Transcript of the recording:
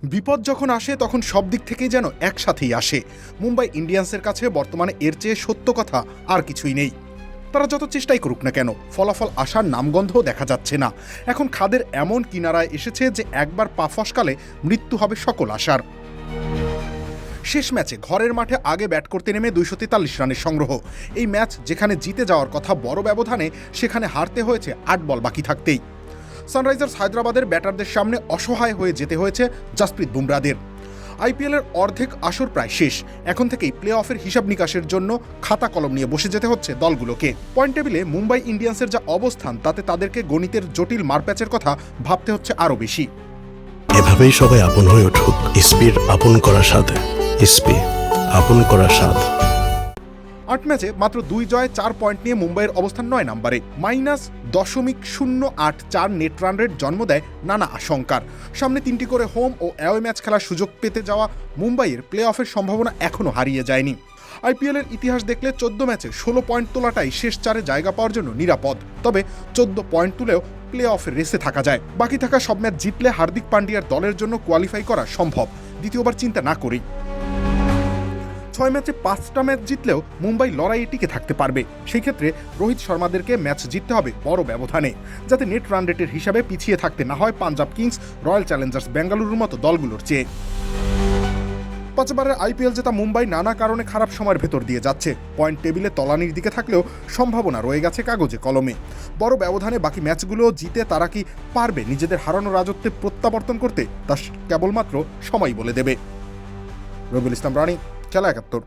বিপদ যখন আসে তখন সব দিক থেকেই যেন একসাথেই আসে। মুম্বাই ইন্ডিয়ান্সের কাছে বর্তমানে এর চেয়ে সত্য কথা আর কিছুই নেই। তারা যত চেষ্টাই করুক না কেন, ফলাফল আসার নামগন্ধও দেখা যাচ্ছে না। এখন খাদের এমন কিনারায় এসেছে যে একবার পা ফসকালে মৃত্যু হবে সকল আশার। শেষ ম্যাচে ঘরের মাঠে আগে ব্যাট করতে নেমে 243 রানের সংগ্রহ। এই ম্যাচ যেখানে জিতে যাওয়ার কথা বড় ব্যবধানে, সেখানে হারতে হয়েছে 8 বল বাকি থাকতেই। সানরাইজার্স হায়দ্রাবাদের ব্যাটারদের সামনে অসহায় হয়ে যেতে হয়েছে জাসপ্রীত বুমরাদের। আইপিএলের অর্ধেক আসর প্রায় শেষ। এখন থেকেই প্লে অফের হিসাব নিকাশের জন্য খাতা কলম নিয়ে বসে যেতে হচ্ছে দলগুলোকে। পয়েন্ট টেবিলে মুম্বাই ইন্ডিয়ান্সের যা অবস্থান, তাতে তাদেরকে গণিতের জটিল মারপ্যাচের কথা ভাবতে হচ্ছে আরও বেশি। এভাবেই সবাই আপন হয়ে উঠুক ইসপির আপন করার সাথে। ইসপি আপন করার স্বাদ। 8 ম্যাচে মাত্র 2 জয় 4 পয়েন্ট নিয়ে মুম্বাইয়ের অবস্থান 9 নম্বরে। -0.084 নেট রান রেট জন্ম দেয় নানা আশঙ্কার। সামনে 3টি করে হোম ও অ্যাওয়ে ম্যাচ খেলার সুযোগ পেতে যাওয়া মুম্বাইয়ের প্লে অফের সম্ভাবনা এখনও হারিয়ে যায়নি। আইপিএলের ইতিহাস দেখলে 14 ম্যাচে 16 পয়েন্ট তোলাটাই শেষ 4-এ জায়গা পাওয়ার জন্য নিরাপদ। তবে 14 পয়েন্ট তুলেও প্লে অফের রেসে থাকা যায়। বাকি থাকা সব ম্যাচ জিতলে হার্দিক পান্ডিয়ার দলের জন্য কোয়ালিফাই করা সম্ভব, দ্বিতীয়বার চিন্তা না করেই। 6 ম্যাচে 5টা ম্যাচ জিতলেও মুম্বাই লড়াইয়ে টিকে থাকতে পারবে। সেই ক্ষেত্রে রোহিত শর্মাদেরকে ম্যাচ জিততে হবে বড় ব্যবধানে, যাতে নেট রান রেটের হিসাবে পিছিয়ে থাকতে না হয় পাঞ্জাব কিংস, রয়্যাল চ্যালেঞ্জার্স বেঙ্গালুরুর মতো দলগুলোর চেয়ে। 5 বারের আইপিএল জেতা মুম্বাই নানা কারণে খারাপ সময়ের ভেতর দিয়ে যাচ্ছে। পয়েন্ট টেবিলে তলানির দিকে থাকলেও সম্ভাবনা রয়ে গেছে কাগজে কলমে। বড় ব্যবধানে বাকি ম্যাচগুলো জিতে তারা কি পারবে নিজেদের হারানো রাজত্বে প্রত্যাবর্তন করতে, তা কেবলমাত্র সময় বলে দেবে। রবিউল ইসলাম রানী, খেলা 71।